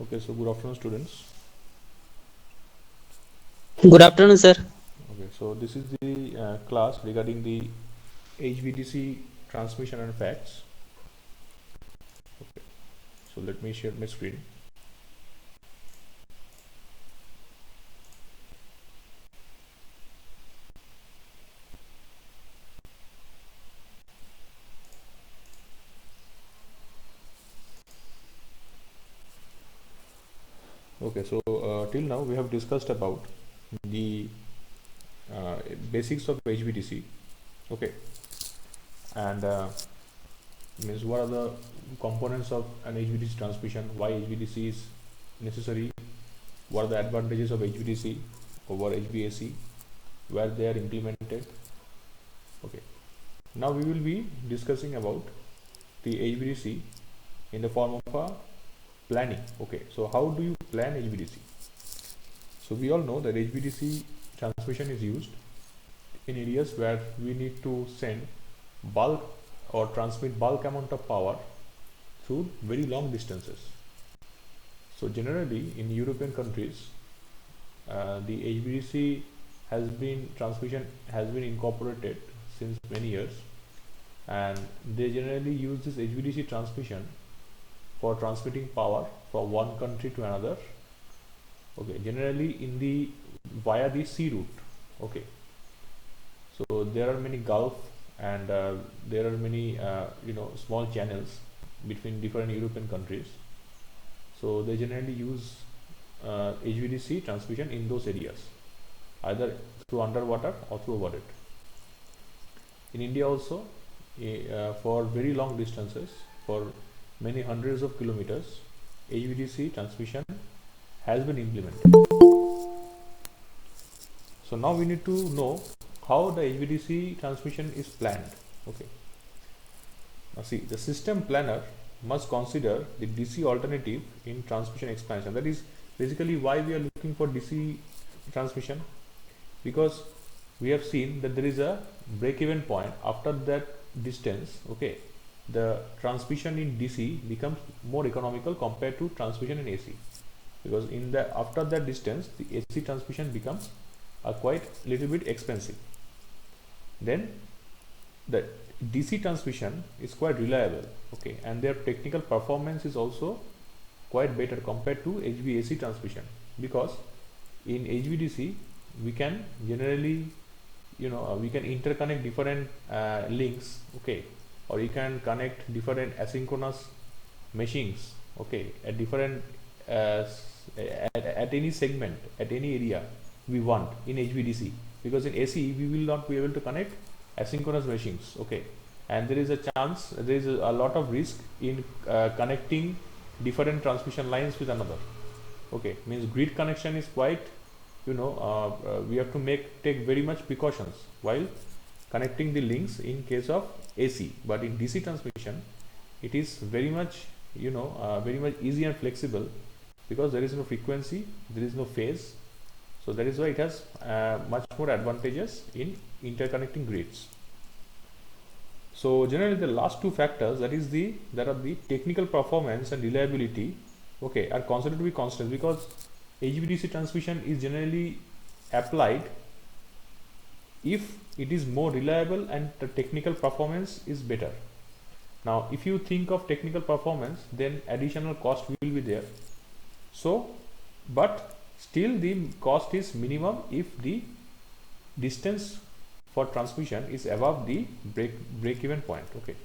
Okay, so good afternoon, students. Good afternoon, sir. Okay, so this is the class regarding the HVDC transmission and facts. Okay, so let me share my screen. Okay, so till now we have discussed about the basics of HVDC. Okay, and means what are the components of an HVDC transmission, why HVDC is necessary, what are the advantages of HVDC over HVAC, where they are implemented. Okay, now we will be discussing about the HVDC in the form of a planning. Okay, so how do you plan HVDC? So we all know that HVDC transmission is used in areas where we need to send bulk or transmit bulk amount of power through very long distances. So generally in European countries, the HVDC has been transmission has been incorporated since many years, and they generally use this HVDC transmission for transmitting power from one country to another. Okay, generally in the via the sea route. Okay, so there are many gulf, and there are many small channels between different European countries. So they generally use HVDC transmission in those areas, either through underwater or through over it. In India also, for very long distances, for many hundreds of kilometers, HVDC transmission has been implemented. So now we need to know how the HVDC transmission is planned. Okay. Now see, the system planner must consider the DC alternative in transmission expansion. That is basically why we are looking for DC transmission, because we have seen that there is a break-even point after that distance. Okay, the transmission in DC becomes more economical compared to transmission in AC, because in the after that distance the AC transmission becomes quite little bit expensive. Then the DC transmission is quite reliable, okay, and their technical performance is also quite better compared to HVAC transmission, because in HVDC we can generally we can interconnect different links, okay, or you can connect different asynchronous machines, okay, at different at any segment, at any area we want in HVDC, because in AC we will not be able to connect asynchronous machines. Okay, and there is a chance, there is a lot of risk in connecting different transmission lines with another. Okay, means grid connection is quite, we have to take very much precautions while connecting the links in case of AC, but in DC transmission it is very much very much easy and flexible, because there is no frequency, there is no phase. So that is why it has much more advantages in interconnecting grids. So generally the last two factors, that are the technical performance and reliability, okay, are considered to be constant, because HVDC transmission is generally applied if it is more reliable and the technical performance is better. Now if you think of technical performance, then additional cost will be there. So but still the cost is minimum if the distance for transmission is above the break-even point. Okay,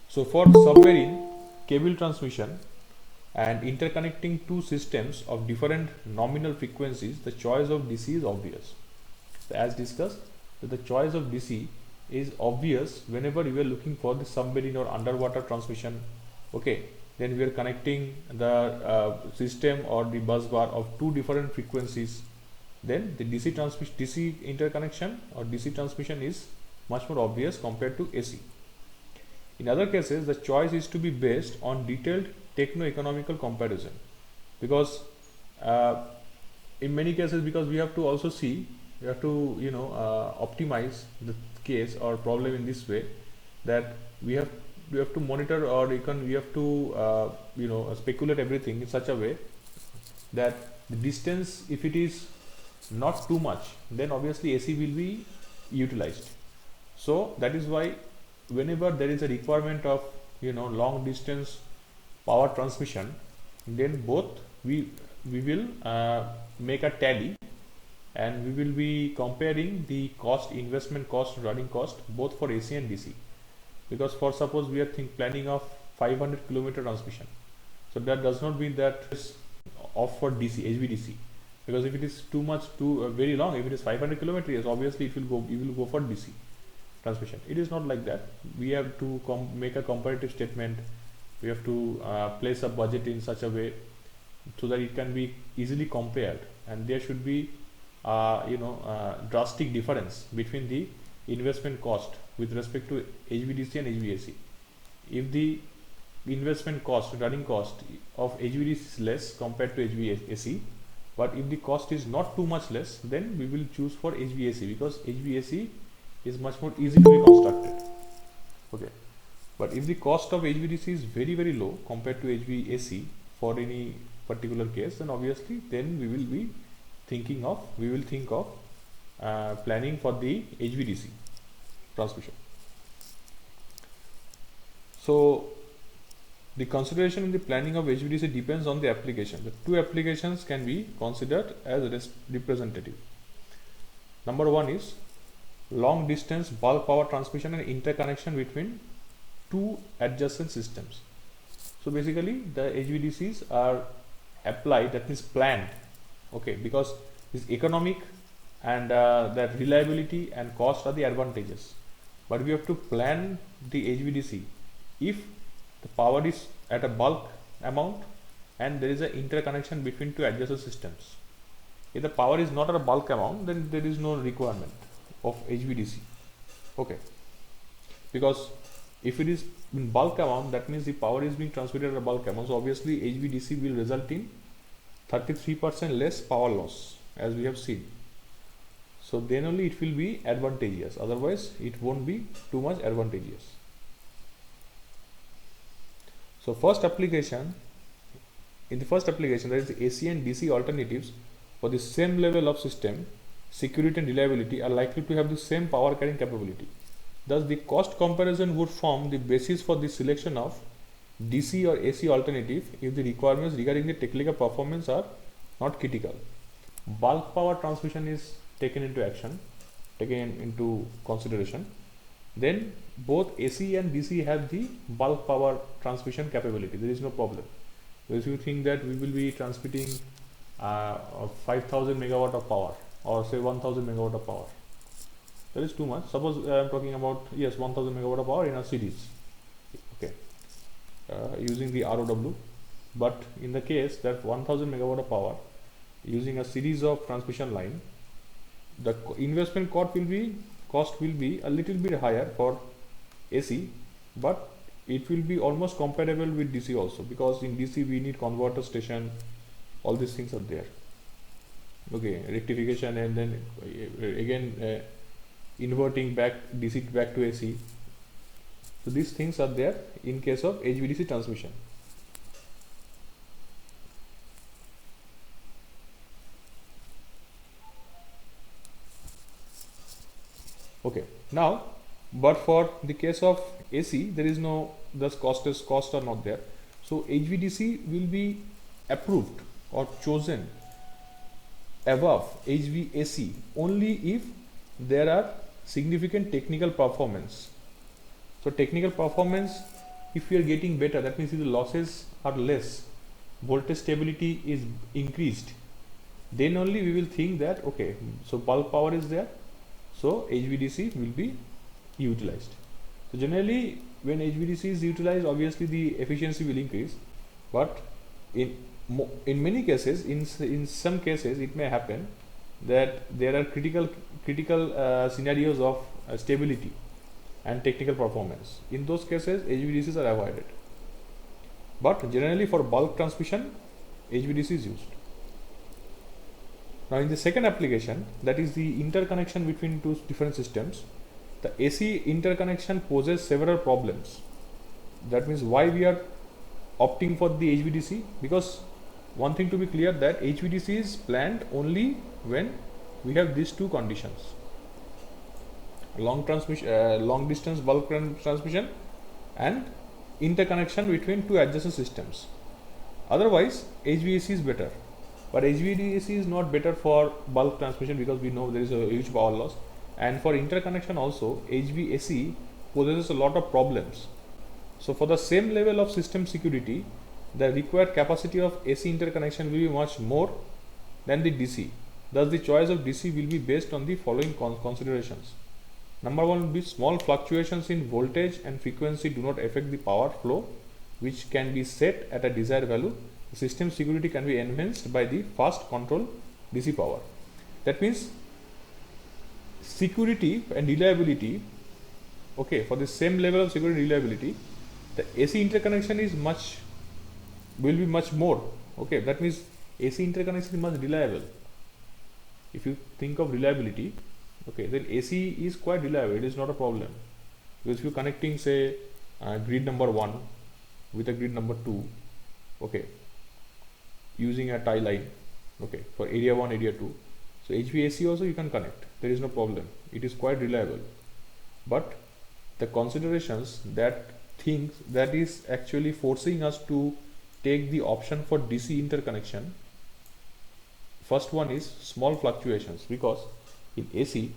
so for submarine cable transmission and interconnecting two systems of different nominal frequencies, the choice of DC is obvious. So as discussed, that the choice of DC is obvious whenever you are looking for the submarine or underwater transmission. Okay, then we are connecting the system or the bus bar of two different frequencies, then the DC interconnection or DC transmission is much more obvious compared to AC. In other cases, the choice is to be based on detailed techno-economical comparison, because in many cases, because we have to also see, we have to optimize the case or problem in this way, that we have to monitor, or you have to speculate everything in such a way that the distance, if it is not too much, then obviously AC will be utilized. So that is why whenever there is a requirement of long distance power transmission, then both we will make a tally, and we will be comparing the cost, investment cost, running cost, both for AC and DC. Because for suppose we are planning of 500 kilometer transmission, so that does not mean that is off for DC, HVDC, because if it is too much, very long, if it is 500 kilometers, yes, obviously it will go for DC transmission. It is not like that. We have to make a comparative statement. We have to place a budget in such a way so that it can be easily compared, and there should be drastic difference between the investment cost with respect to HVDC and HVAC. If the investment cost, running cost of HVDC is less compared to HVAC, but if the cost is not too much less, then we will choose for HVAC, because HVAC is much more easy to be constructed. Okay, but if the cost of HVDC is very low compared to HVAC for any particular case, then obviously then we will think of planning for the HVDC transmission. So the consideration in the planning of HVDC depends on the application. The two applications can be considered as representative. Number one is long distance bulk power transmission and interconnection between two adjacent systems. So basically the HVDCs are applied, that means planned, okay, because this economic and that reliability and cost are the advantages, but we have to plan the HVDC if the power is at a bulk amount and there is an interconnection between two adjacent systems. If the power is not at a bulk amount, then there is no requirement of HVDC, okay, because if it is in bulk amount, that means the power is being transmitted at a bulk amount, so obviously HVDC will result in 33% less power loss, as we have seen. So then only it will be advantageous, otherwise it won't be too much advantageous. So in the first application, that is the AC and DC alternatives for the same level of system security and reliability are likely to have the same power carrying capability. Thus the cost comparison would form the basis for the selection of DC or AC alternative if the requirements regarding the technical performance are not critical. Bulk power transmission is taken into consideration, then both AC and DC have the bulk power transmission capability. There is no problem. If you think that we will be transmitting 5,000 megawatt of power, or say 1,000 megawatt of power, that is too much. Suppose I am talking about 1,000 megawatt of power in a series, okay, using the ROW. But in the case that 1,000 megawatt of power using a series of transmission line, the investment cost will be a little bit higher for AC, but it will be almost comparable with DC also, because in DC we need converter station, all these things are there, okay, rectification, and then again inverting back DC back to AC. So these things are there in case of HVDC transmission. Okay, now but for the case of AC, there is no, thus costs are not there. So HVDC will be approved or chosen above HVAC only if there are significant technical performance. So technical performance, if we are getting better, that means if the losses are less, voltage stability is increased, then only we will think that okay, so bulk power is there, so HVDC will be utilized. So generally when HVDC is utilized, obviously the efficiency will increase, but in many cases, in some cases it may happen that there are critical scenarios of stability and technical performance. In those cases HVDCs are avoided, but generally for bulk transmission HVDC is used. Now in the second application, that is the interconnection between two different systems, the AC interconnection poses several problems. That means why we are opting for the HVDC? Because one thing to be clear, that HVDC is planned only when we have these two conditions: long distance bulk transmission, and interconnection between two adjacent systems. Otherwise, HVAC is better. But HVDC is not better for bulk transmission because we know there is a huge power loss, and for interconnection also HVAC possesses a lot of problems. So for the same level of system security, the required capacity of AC interconnection will be much more than the DC. Thus the choice of DC will be based on the following considerations. Number one will be small fluctuations in voltage and frequency do not affect the power flow, which can be set at a desired value. System security can be enhanced by the fast control DC power. That means security and reliability, okay, for the same level of security and reliability, the AC interconnection is will be much more. Okay, that means AC interconnection is much reliable. If you think of reliability, okay, then AC is quite reliable. It is not a problem, because if you are connecting, say, grid number 1 with a grid number 2, okay, using a tie line, okay, for area 1, area 2, so HVAC also you can connect. There is no problem. It is quite reliable. But the considerations that is actually forcing us to take the option for DC interconnection. First one is small fluctuations, because in AC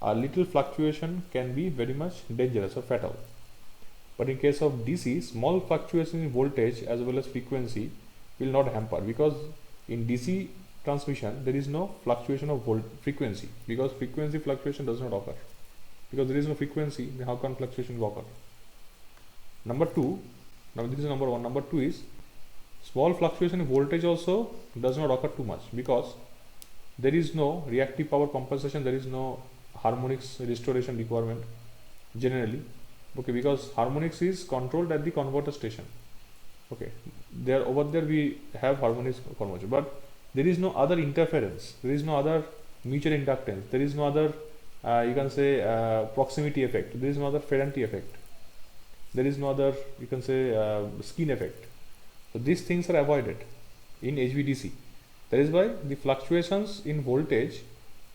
a little fluctuation can be very much dangerous or fatal. But in case of DC, small fluctuation in voltage as well as frequency will not hamper, because in DC transmission there is no fluctuation of frequency, because frequency fluctuation does not occur. Because there is no frequency, then how can fluctuation occur? Number two, now this is number one. Number two is small fluctuation in voltage also does not occur too much, because there is no reactive power compensation, there is no harmonics restoration requirement generally. Okay, because harmonics is controlled at the converter station. Okay, over there we have harmonics conversion, but there is no other interference, there is no other mutual inductance, there is no other you can say proximity effect, there is no other Ferranti effect, there is no other, you can say, skin effect. So these things are avoided in HVDC. That is why the fluctuations in voltage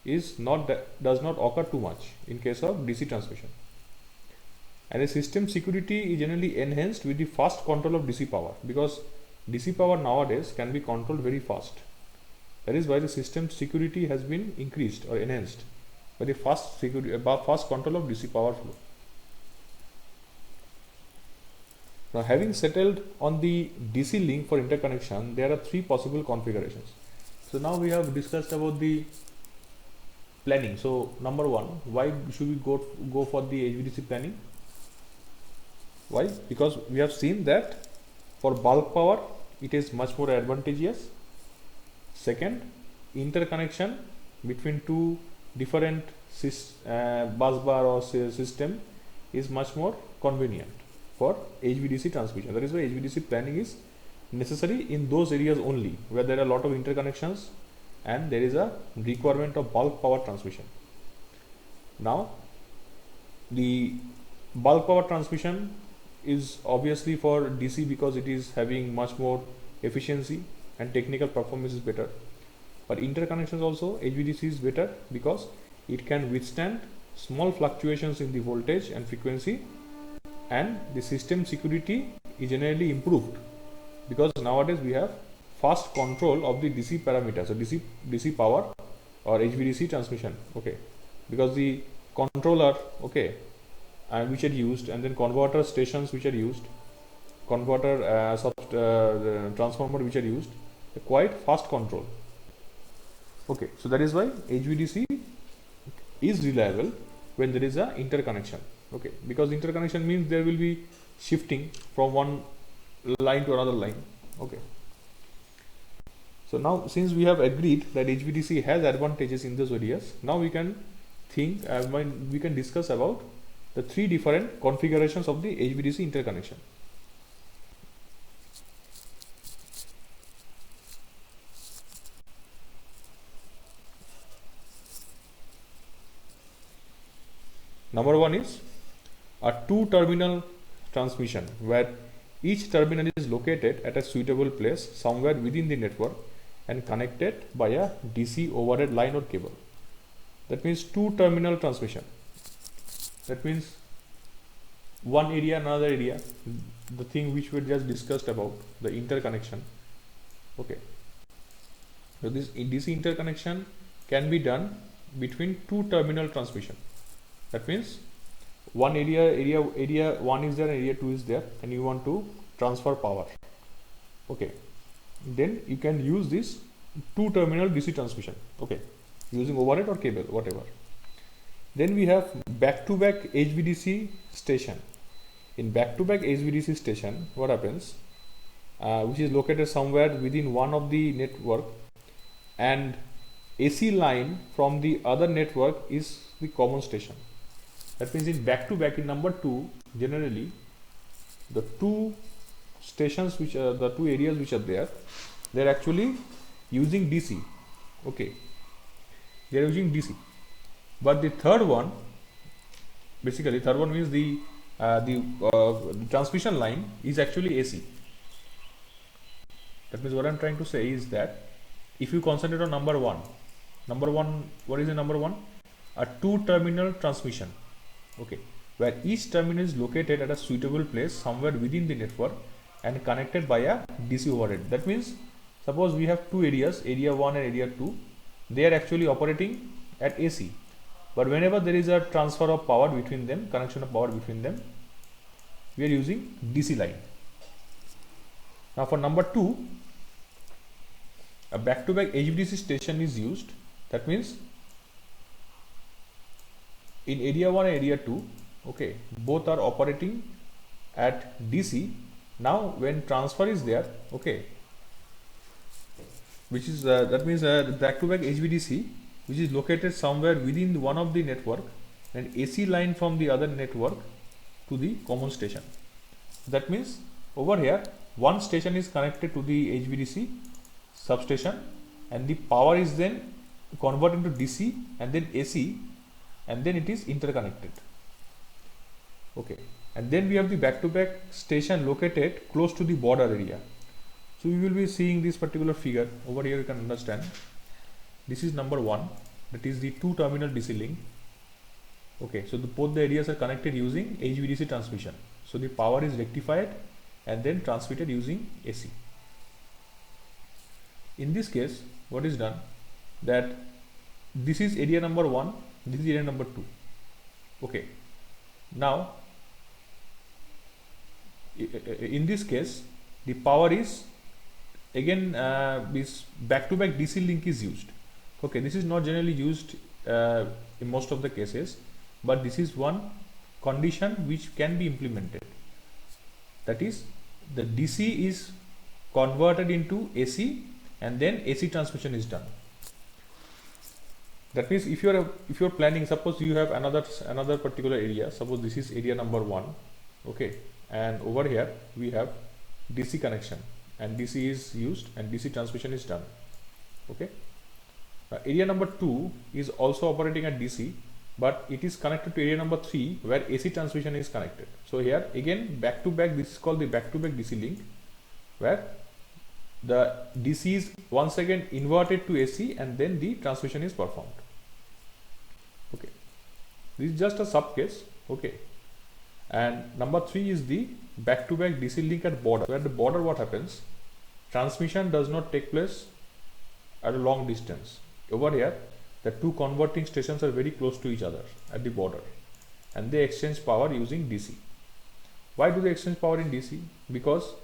does not occur too much in case of DC transmission. And the system security is generally enhanced with the fast control of DC power, because DC power nowadays can be controlled very fast. That is why the system security has been increased or enhanced by the fast control of DC power flow. Now, having settled on the DC link for interconnection, there are three possible configurations. So now we have discussed about the planning. So number one, why should we go for the HVDC planning? Why? Because we have seen that for bulk power it is much more advantageous. Second, interconnection between two different bus bar or system is much more convenient for HVDC transmission. That is why HVDC planning is necessary in those areas only where there are a lot of interconnections and there is a requirement of bulk power transmission. Now, the bulk power transmission is obviously for DC because it is having much more efficiency and technical performance is better. But interconnections also, HVDC is better because it can withstand small fluctuations in the voltage and frequency, and the system security is generally improved because nowadays we have fast control of the DC parameters, so DC power or HVDC transmission. Okay, because the controller, okay, which are used, and then converter stations which are used, converter transformer which are used, quite fast control. Okay, so that is why HVDC is reliable when there is a interconnection. Okay, because interconnection means there will be shifting from one line to another line. Okay, so now since we have agreed that HVDC has advantages in those areas, now we can think we can discuss about the three different configurations of the HVDC interconnection. Number one is a two-terminal transmission where each terminal is located at a suitable place somewhere within the network and connected by a DC overhead line or cable. That means two terminal transmission. That means one area, another area, the thing which we just discussed about, the interconnection. Okay. So this DC interconnection can be done between two terminal transmission. That means one area 1 is there and area 2 is there, and you want to transfer power. Okay. Then you can use this two terminal DC transmission. Okay. Using overhead or cable, whatever. Then we have back-to-back HVDC station. In back-to-back HVDC station, what happens? Which is located somewhere within one of the network, and AC line from the other network is the common station. That means in back-to-back, in number 2, generally the two stations which are the two areas which are there, they are actually using DC. Okay, they are using DC. But the third one, basically third one means the transmission line is actually AC. That means what I am trying to say is that if you concentrate on number one, what is the number one? A two terminal transmission. Okay, where each terminal is located at a suitable place somewhere within the network and connected by a DC overhead. That means suppose we have two areas, area 1 and area 2, they are actually operating at AC. But whenever there is a transfer of power between them, connection of power between them, we are using DC line. Now for number 2, a back-to-back HVDC station is used. That means in area 1 and area 2, okay, both are operating at DC. Now when transfer is there, okay, which is that means back-to-back HVDC, which is located somewhere within one of the network, and AC line from the other network to the common station. That means over here one station is connected to the HVDC substation, and the power is then converted into DC and then AC, and then it is interconnected. Okay, and then we have the back-to-back station located close to the border area. So we will be seeing this particular figure over here. You can understand this is number 1, that is the two terminal DC link. Okay, so both the areas are connected using HVDC transmission. So the power is rectified and then transmitted using AC. In this case, what is done, that this is area number 1, this is area number 2. Okay, now in this case the power is again this back-to-back DC link is used. Okay, this is not generally used in most of the cases, but this is one condition which can be implemented. That is, the DC is converted into AC and then AC transmission is done. That means if you are planning, suppose you have another particular area, suppose this is area number 1, okay, and over here we have DC connection and DC is used and DC transmission is done. Okay, area number 2 is also operating at DC, but it is connected to area number 3 where AC transmission is connected. So here again back to back, this is called the back to back DC link, where the DC is once again inverted to AC and then the transmission is performed. Okay, this is just a sub case. Okay, and number 3 is the back to back DC link at border, where the border, what happens, transmission does not take place at a long distance. Over here the two converting stations are very close to each other at the border, and they exchange power using DC. Why do they exchange power in DC? Because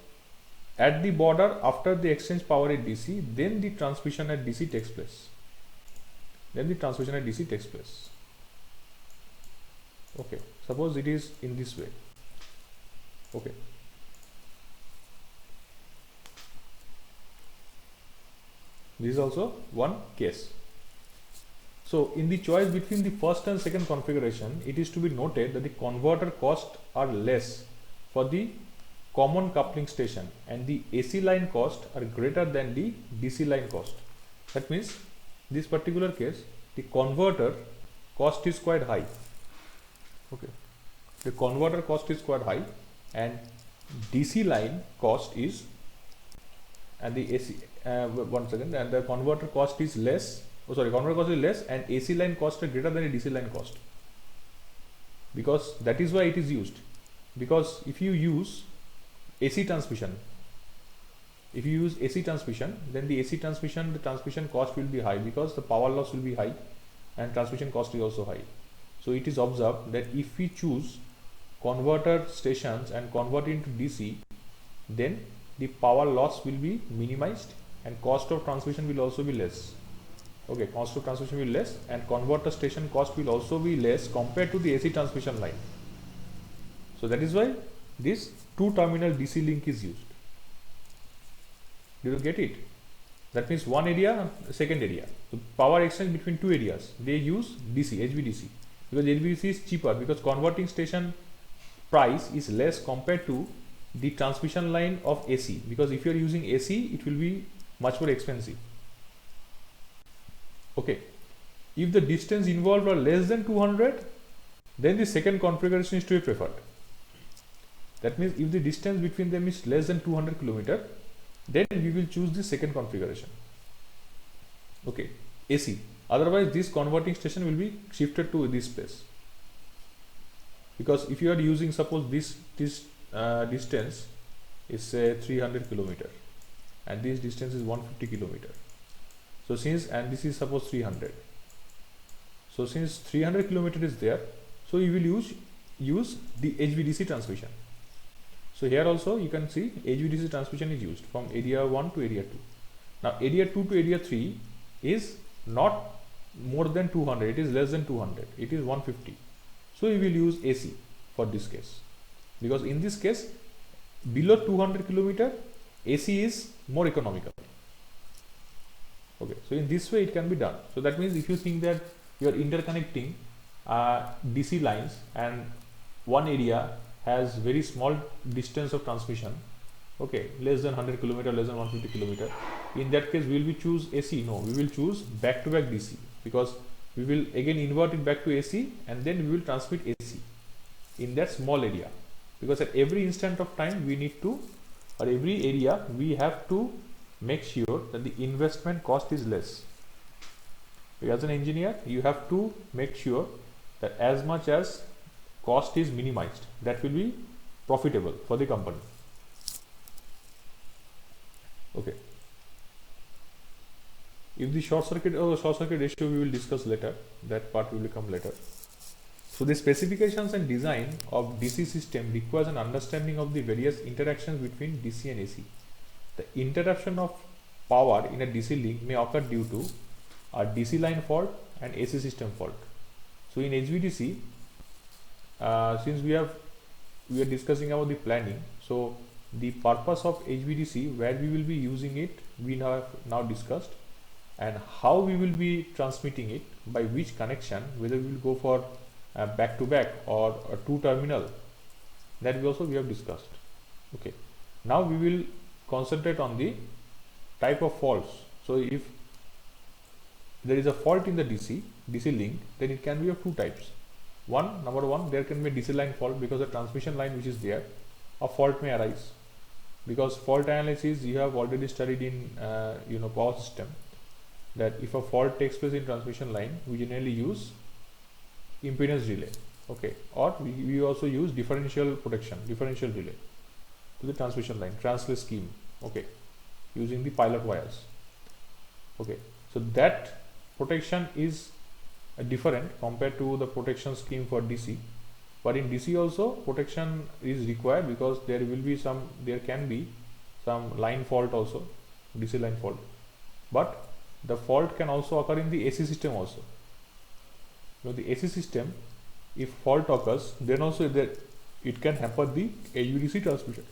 at the border, after they exchange power in DC, then the transmission at DC takes place. Okay, suppose it is in this way. Okay, this is also one case. So in the choice between the first and second configuration, it is to be noted that the converter costs are less for the common coupling station and the AC line cost are greater than the DC line cost. That means this particular case, the converter cost is quite high. Okay, the converter cost is quite high, and DC line cost is, and the AC one second, and the converter cost is less. Oh, sorry, converter cost is less, and AC line cost is greater than a DC line cost, because that is why it is used. Because if you use AC transmission, then the AC transmission, the transmission cost will be high, because the power loss will be high and transmission cost is also high. So it is observed that if we choose converter stations and convert into DC, then the power loss will be minimized and cost of transmission will also be less. Okay, cost of transmission will be less and converter station cost will also be less compared to the AC transmission line. So that is why this two-terminal DC link is used. Did you get it? That means one area, second area. So power exchange between two areas, they use DC, HVDC, because HVDC is cheaper, because converting station price is less compared to the transmission line of AC, because if you are using AC, it will be much more expensive. Okay, if the distance involved are less than 200, then the second configuration is to be preferred. That means if the distance between them is less than 200 km, then we will choose the second configuration. Okay, AC. Otherwise, this converting station will be shifted to this place. Because if you are using, suppose this distance is say 300 km and this distance is 150 km. So since, and this is suppose 300. So since 300 km is there, so you will use the HVDC transmission. So here also you can see HVDC transmission is used from area 1 to area 2. Now area 2 to area 3 is not more than 200, it is less than 200, it is 150. So you will use AC for this case, because in this case below 200 km AC is more economical. Okay, so in this way it can be done. So that means if you think that you are interconnecting DC lines and one area has very small distance of transmission, okay, less than 100 km, less than 150 km, in that case will we choose AC? No, we will choose back-to-back DC, because we will again invert it back to AC and then we will transmit AC in that small area, because at every instant of time we need to, or every area we have to make sure that the investment cost is less. As an engineer, you have to make sure that as much as cost is minimized, that will be profitable for the company. Okay, if the short circuit ratio we will discuss later, that part will come later. So the specifications and design of DC system requires an understanding of the various interactions between DC and AC. The interruption of power in a DC link may occur due to a DC line fault and AC system fault. So in HVDC, since we are discussing about the planning, so the purpose of HVDC, where we will be using it, we have now discussed, and how we will be transmitting it, by which connection, whether we will go for back to back or a two terminal, that we have discussed. Okay, now we will concentrate on the type of faults. So if there is a fault in the DC link, then it can be of two types. Number one, there can be a DC line fault, because the transmission line which is there, a fault may arise. Because fault analysis you have already studied in power system, that if a fault takes place in transmission line, we generally use impedance relay, okay, or we also use differential protection, differential relay to the transmission line, translate scheme, okay, using the pilot wires. Okay, so that protection is different compared to the protection scheme for DC, but in DC also protection is required, because there can be some line fault also, DC line fault, but the fault can also occur in the AC system also. So the AC system, if fault occurs, then also it can hamper the HVDC transmission.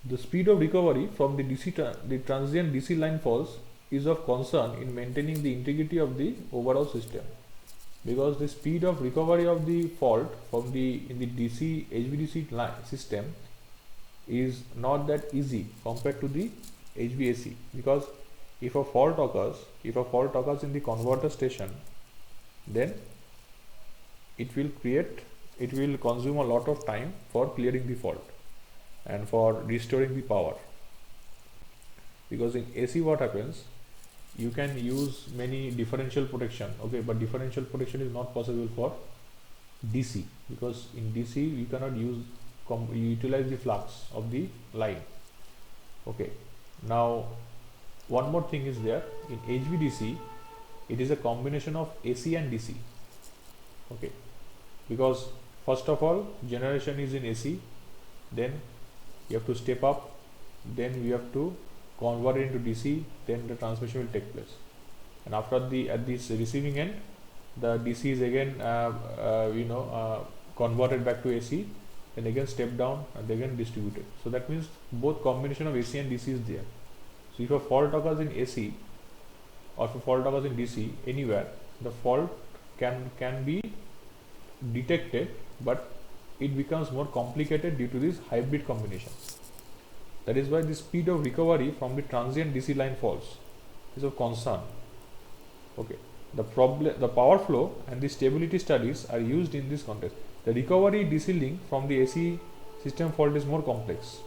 The speed of recovery from the transient DC line faults is of concern in maintaining the integrity of the overall system, because the speed of recovery of the fault from in the DC HVDC line system is not that easy compared to the HVAC, because if a fault occurs in the converter station, then it will consume a lot of time for clearing the fault and for restoring the power. Because in AC what happens, you can use many differential protection, okay, but differential protection is not possible for DC, because in DC you cannot utilize the flux of the line. Okay, now one more thing is there in HVDC, it is a combination of AC and DC. Okay, because first of all generation is in AC, then you have to step up, then we have to convert it into DC, then the transmission will take place, and after at this receiving end, the DC is again converted back to AC, then again step down and again distributed. So that means both combination of AC and DC is there. So if a fault occurs in AC or if a fault occurs in DC anywhere, the fault can be detected, but it becomes more complicated due to this hybrid combination. That is why the speed of recovery from the transient DC line faults is of concern. Okay, the power flow and the stability studies are used in this context. The recovery DC link from the AC system fault is more complex.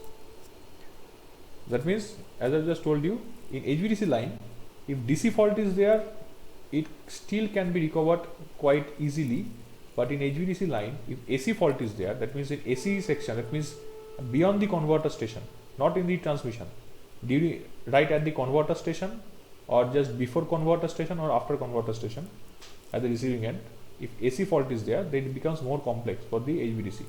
That means, as I just told you, in HVDC line, if DC fault is there, it still can be recovered quite easily. But in HVDC line, if AC fault is there, that means in AC section, that means beyond the converter station, not in the transmission, right at the converter station, or just before converter station or after converter station at the receiving end, if AC fault is there, then it becomes more complex for the HVDC.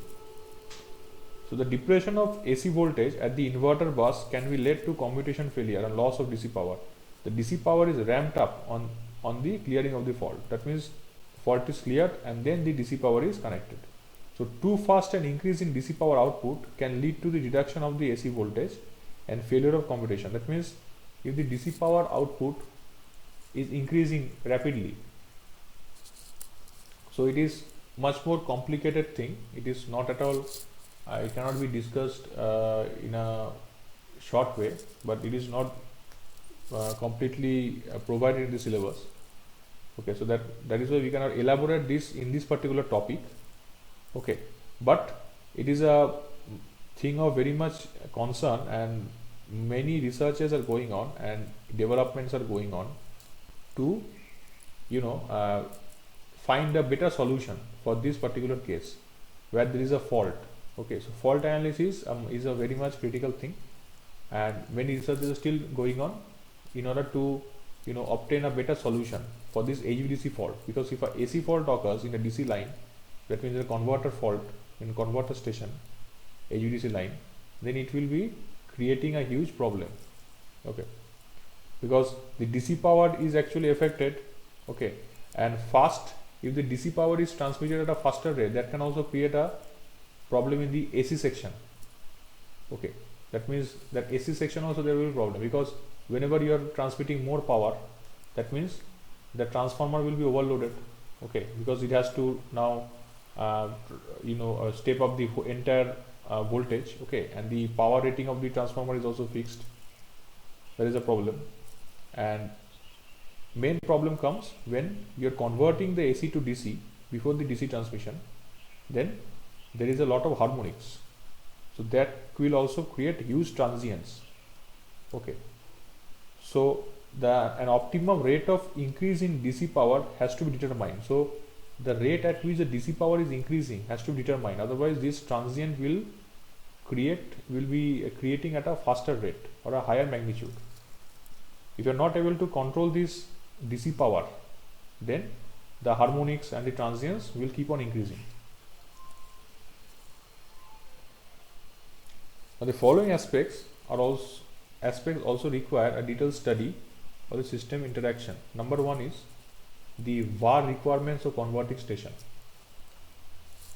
So the depression of AC voltage at the inverter bus can be led to commutation failure and loss of DC power. The DC power is ramped up on the clearing of the fault. That means fault is cleared and then the DC power is connected. So too fast an increase in DC power output can lead to the reduction of the AC voltage and failure of commutation. That means if the DC power output is increasing rapidly, so it is much more complicated thing. It is not at all, it cannot be discussed in a short way, but it is not completely provided in the syllabus. Okay, so that is why we cannot elaborate this in this particular topic. Okay, but it is a thing of very much concern, and many researches are going on and developments are going on to find a better solution for this particular case where there is a fault. Okay, so fault analysis is a very much critical thing, and many researches are still going on in order to obtain a better solution for this HVDC fault. Because if a AC fault occurs in a DC line, that means a converter fault in converter station HVDC line, then it will be creating a huge problem. Okay, because the DC power is actually affected. Okay, and if the DC power is transmitted at a faster rate, that can also create a problem in the AC section. Okay, that means that AC section also there will be problem, because whenever you are transmitting more power, that means the transformer will be overloaded. Okay, because it has to now step up the entire voltage. Okay, and the power rating of the transformer is also fixed. There is a problem, and main problem comes when you are converting the AC to DC before the DC transmission. Then there is a lot of harmonics, so that will also create huge transients. Okay, so an optimum rate of increase in DC power has to be determined. So the rate at which the DC power is increasing has to be determined, otherwise this transient will be creating at a faster rate or a higher magnitude. If you are not able to control this DC power, then the harmonics and the transients will keep on increasing. Now the following aspects also require a detailed study of the system interaction. Number one is the VAR requirements of converting station.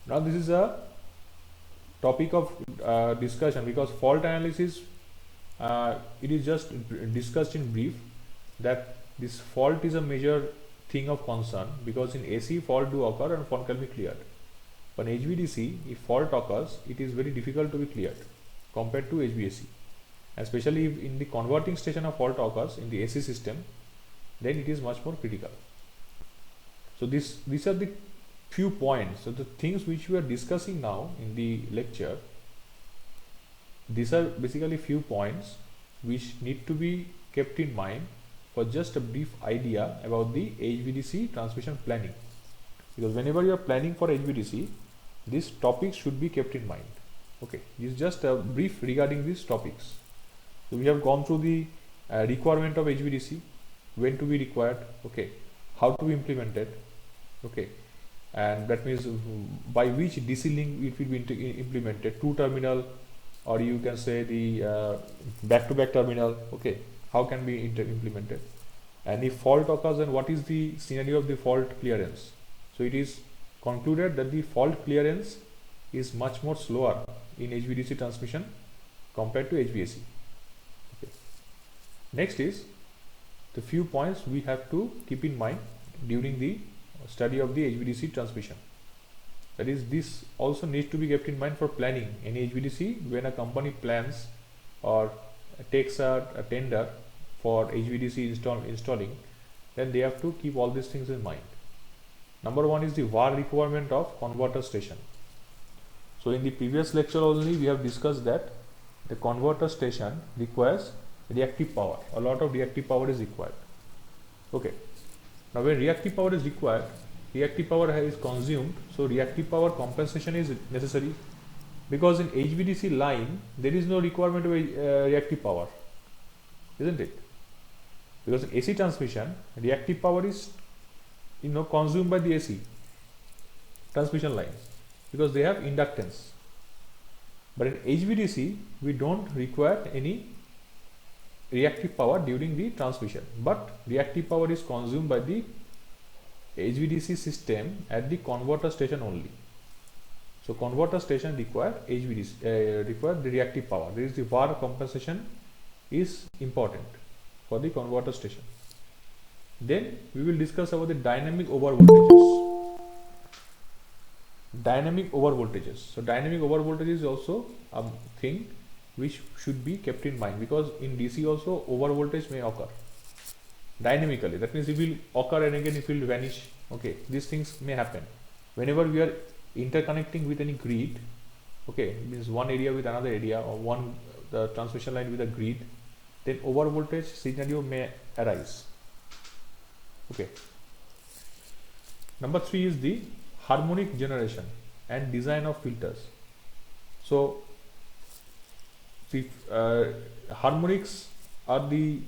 Now this is a topic of discussion, because fault analysis, it is just discussed in brief that this fault is a major thing of concern, because in AC fault do occur and fault can be cleared, but in HVDC if fault occurs, it is very difficult to be cleared compared to HVAC, especially if in the converting station a fault occurs in the AC system, then it is much more critical. So these are the few points. So the things which we are discussing now in the lecture, these are basically few points which need to be kept in mind for just a brief idea about the HVDC transmission planning. Because whenever you are planning for HVDC, these topics should be kept in mind. Okay, this is just a brief regarding these topics. So we have gone through the requirement of HVDC, when to be required, okay, how to be implemented, okay, and that means by which DC link it will be implemented, two terminal, or you can say the back-to-back terminal, okay, how can be implemented, and if fault occurs, then what is the scenario of the fault clearance. So it is concluded that the fault clearance is much more slower in HVDC transmission compared to HVAC. Okay. Next is the few points we have to keep in mind during the study of the HVDC transmission. That is, this also needs to be kept in mind for planning any HVDC. When a company plans or takes a tender for HVDC installing, then they have to keep all these things in mind. Number one is the VAR requirement of converter station. So in the previous lecture only we have discussed that the converter station requires reactive power. A lot of reactive power is required. Okay. Now when reactive power is required, reactive power is consumed, so reactive power compensation is necessary, because in HVDC line there is no requirement of reactive power, isn't it? Because in AC transmission, reactive power is consumed by the AC transmission line because they have inductance. But in HVDC we don't require any reactive power during the transmission, but reactive power is consumed by the HVDC system at the converter station only. So converter station require require the reactive power. There is the VAR compensation is important for the converter station. Then we will discuss about the dynamic over voltages. Dynamic over voltages. So dynamic over voltage is also a thing which should be kept in mind, because in DC also over voltage may occur dynamically. That means it will occur and again it will vanish. Okay, these things may happen whenever we are interconnecting with any grid. Okay, means one area with another area, or the transmission line with a grid, then over voltage scenario may arise. Okay. Number 3 is the harmonic generation and design of filters. So the harmonics are the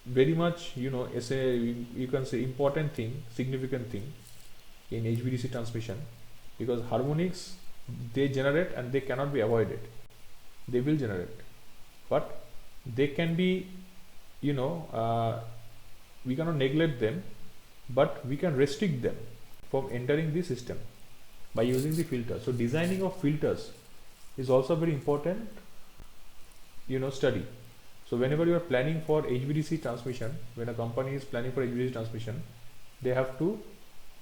very much, as a, you can say, important thing, significant thing in HVDC transmission, because harmonics, they generate and they cannot be avoided. They will generate, but they can be, we cannot neglect them, but we can restrict them from entering the system by using the filter. So designing of filters is also very important, study. So whenever you are planning for HVDC transmission, when a company is planning for HVDC transmission, they have to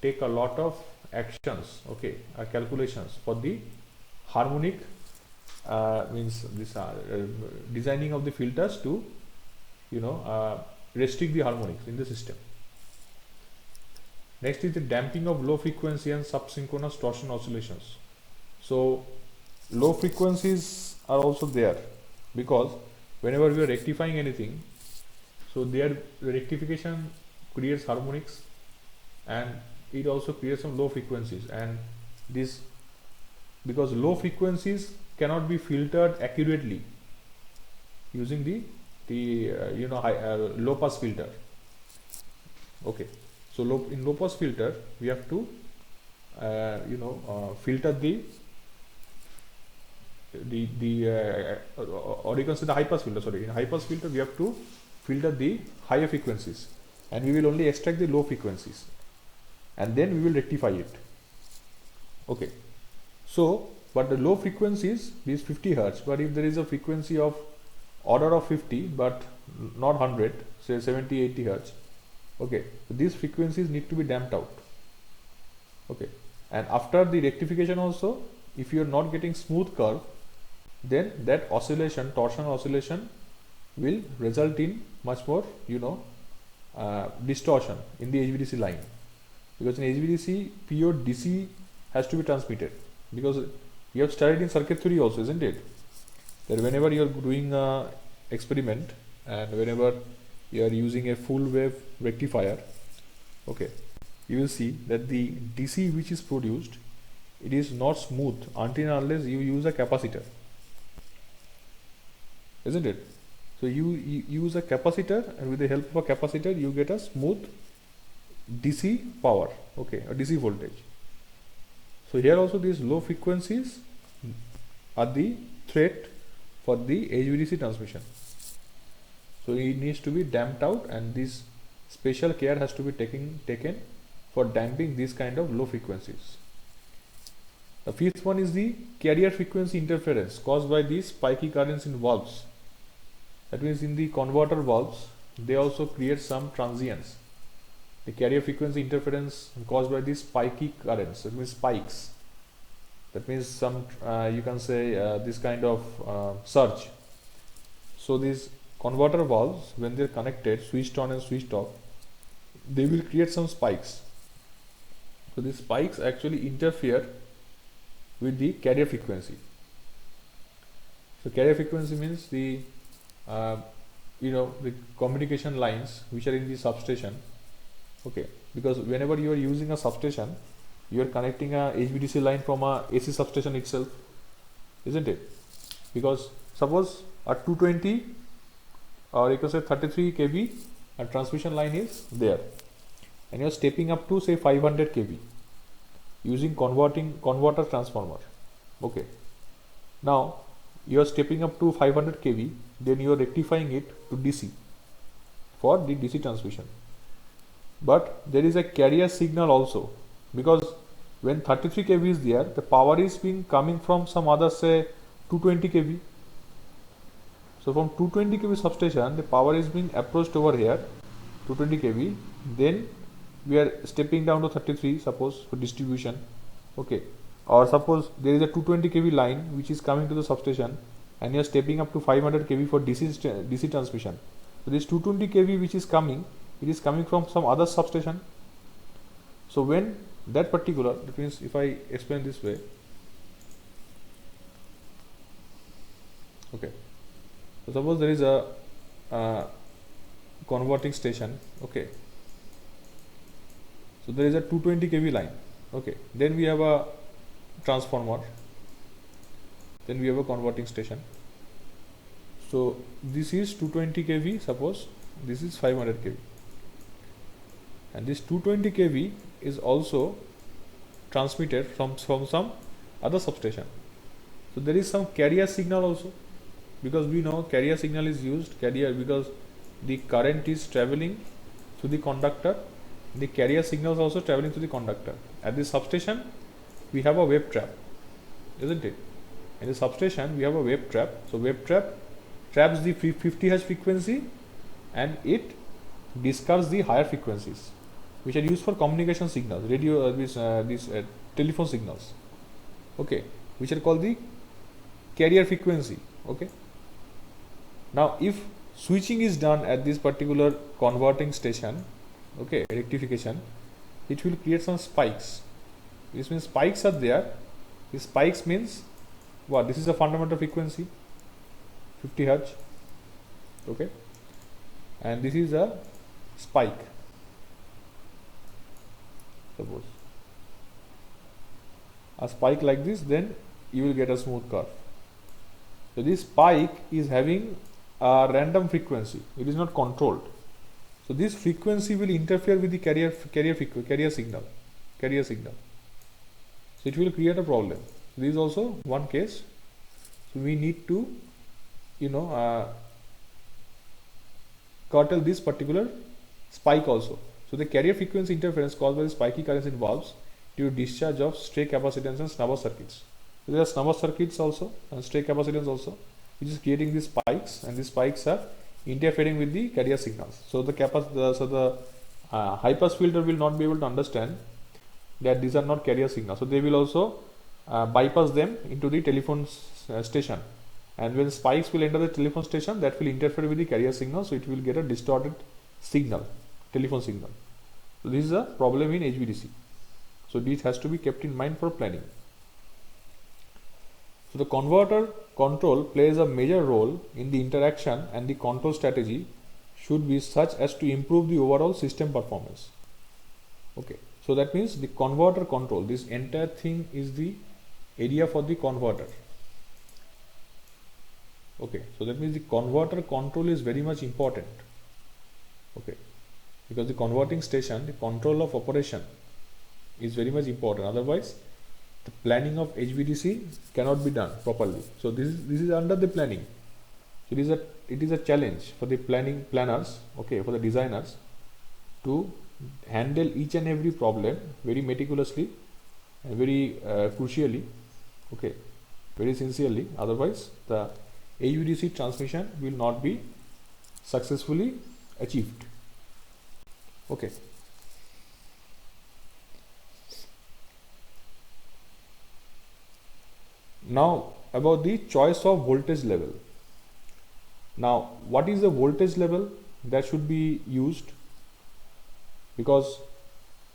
take a lot of actions, okay, calculations for the harmonic, means this designing of the filters to, restrict the harmonics in the system. Next is the damping of low frequency and subsynchronous torsion oscillations. So low frequencies are also there, because whenever we are rectifying anything, so their rectification creates harmonics and it also creates some low frequencies, and this, because low frequencies cannot be filtered accurately using the low pass filter. Okay, so in low pass filter we have to filter or you can say the high pass filter. Sorry, in high pass filter we have to filter the higher frequencies, and we will only extract the low frequencies, and then we will rectify it. Okay, so but the low frequencies is 50 Hz, but if there is a frequency of order of 50 but not 100, say 70-80 Hz, okay, so these frequencies need to be damped out. Okay, and after the rectification also, if you are not getting smooth curve, then that oscillation, torsion oscillation, will result in much more distortion in the HVDC line. because in HVDC pure DC has to be transmitted, because you have studied in circuit theory also, isn't it, that whenever you are doing a experiment and whenever you are using a full wave rectifier, okay, you will see that the DC which is produced, it is not smooth until and unless you use a capacitor, isn't it? So you use a capacitor, and with the help of a capacitor you get a smooth DC power, okay, a DC voltage. So here also these low frequencies are the threat for the HVDC transmission. So it needs to be damped out, and this special care has to be taken for damping these kind of low frequencies. The fifth one is the carrier frequency interference caused by these spiky currents in valves. That means in the converter valves, they also create some transients. The carrier frequency interference caused by these spiky currents, that means spikes. That means some, you can say this kind of surge. So these converter valves, when they're connected, switched on and switched off, they will create some spikes. So these spikes actually interfere with the carrier frequency. So carrier frequency means the the communication lines which are in the substation, okay, because whenever you are using a substation, you are connecting a HVDC line from a AC substation itself, isn't it? Because suppose a 220 or you can say 33 kV a transmission line is there, and you are stepping up to say 500 kV using converter transformer, okay. Now you are stepping up to 500 kV, then you are rectifying it to DC for the DC transmission. But there is a carrier signal also, because when 33 kV is there, the power is being coming from some other say 220 kV. So from 220 kV substation, the power is being approached over here 220 kV, then we are stepping down to 33 suppose for distribution, okay. Or suppose there is a 220 kV line which is coming to the substation, and you are stepping up to 500 kV for DC transmission. So this 220 kV which is coming, it is coming from some other substation. So when that particular, that means if I explain this way, okay, so suppose there is a converting station, okay, so there is a 220 kV line, okay, then we have a transformer, then we have a converting station. So this is 220 kV, suppose this is 500 kV, and this 220 kV is also transmitted from some other substation. So there is some carrier signal also, because we know carrier signal is used, because the current is traveling through the conductor, the carrier signal is also traveling through the conductor. At the substation we have a wave trap, isn't it? In the substation we have a wave trap. So wave trap traps the 50 Hz frequency, and it discards the higher frequencies which are used for communication signals, radio, these telephone signals, okay, which are called the carrier frequency, okay. Now if switching is done at this particular converting station, okay, rectification, it will create some spikes. This means spikes are there. These spikes means what? This is a fundamental frequency 50 Hz, okay, and this is a spike, suppose a spike like this, then you will get a smooth curve. So this spike is having a random frequency, it is not controlled. So this frequency will interfere with the carrier signal. So it will create a problem. This is also one case. So we need to curtail this particular spike also. So the carrier frequency interference caused by the spiky currents in valves due to discharge of stray capacitance and snubber circuits. So there are snubber circuits also and stray capacitance also, which is creating these spikes, and these spikes are interfering with the carrier signals. So the high pass filter will not be able to understand that these are not carrier signals. So they will also bypass them into the telephone station, and when spikes will enter the telephone station, that will interfere with the carrier signal, so it will get a distorted signal, telephone signal. So this is a problem in HVDC. So this has to be kept in mind for planning. So the converter control plays a major role in the interaction, and the control strategy should be such as to improve the overall system performance. Okay, so that means the converter control, this entire thing is the area for the converter. Okay, so that means the converter control is very much important. Okay, because the converting station, the control of operation is very much important. Otherwise, the planning of HVDC cannot be done properly. So this is under the planning. It is a challenge for the planners, okay, for the designers to handle each and every problem very meticulously and very crucially, okay, very sincerely. Otherwise, the HVDC transmission will not be successfully achieved. Okay. Now about the choice of voltage level. Now, what is the voltage level that should be used? Because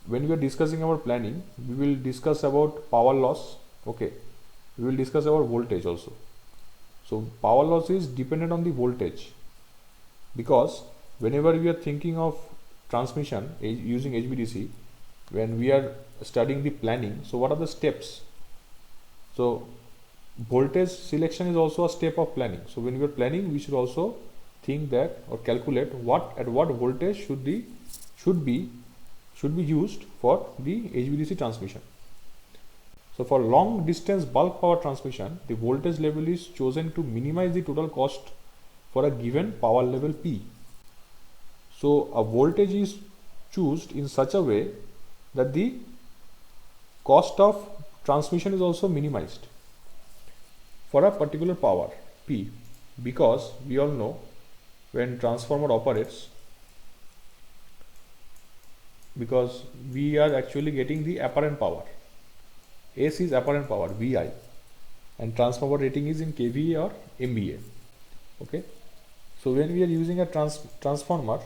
when we are discussing our planning, we will discuss about power loss. Okay, we will discuss about voltage also. So power loss is dependent on the voltage, because whenever we are thinking of transmission using HVDC, when we are studying the planning, so what are the steps? So voltage selection is also a step of planning. So when we are planning, we should also think that or calculate at what voltage should be used for the HVDC transmission. So for long distance bulk power transmission, the voltage level is chosen to minimize the total cost for a given power level P. So a voltage is chosen in such a way that the cost of transmission is also minimized for a particular power P, because we all know when transformer operates, because we are actually getting the apparent power. S is apparent power, VI, and transformer rating is in kVA or MVA. Okay, so when we are using a transformer,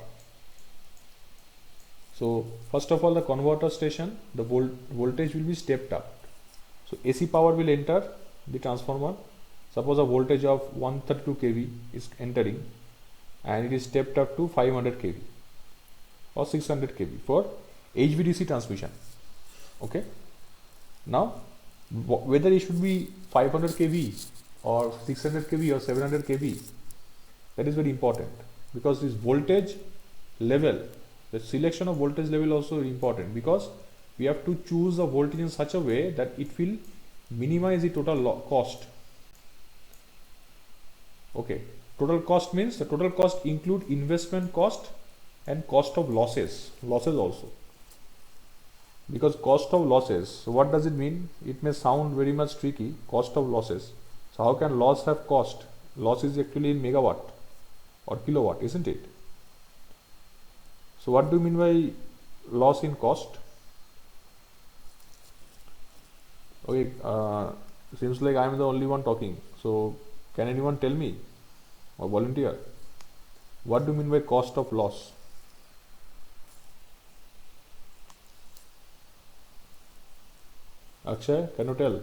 so first of all, the converter station, the voltage will be stepped up. So AC power will enter the transformer. Suppose a voltage of 132 kV is entering, and it is stepped up to 500 kV or 600 kV for HVDC transmission. Okay, now whether it should be 500 kV or 600 kV or 700 kV, that is very important, because this voltage level, the selection of voltage level also very important, because we have to choose the voltage in such a way that it will minimize the total cost. Okay, total cost means the total cost include investment cost and cost of losses also, because cost of losses, so what does it mean? It may sound very much tricky, cost of losses. So how can loss have cost? Loss is actually in megawatt or kilowatt, isn't it? So what do you mean by loss in cost? Okay, seems like I am the only one talking. So can anyone tell me or volunteer? What do you mean by cost of loss? Akshay, can you tell?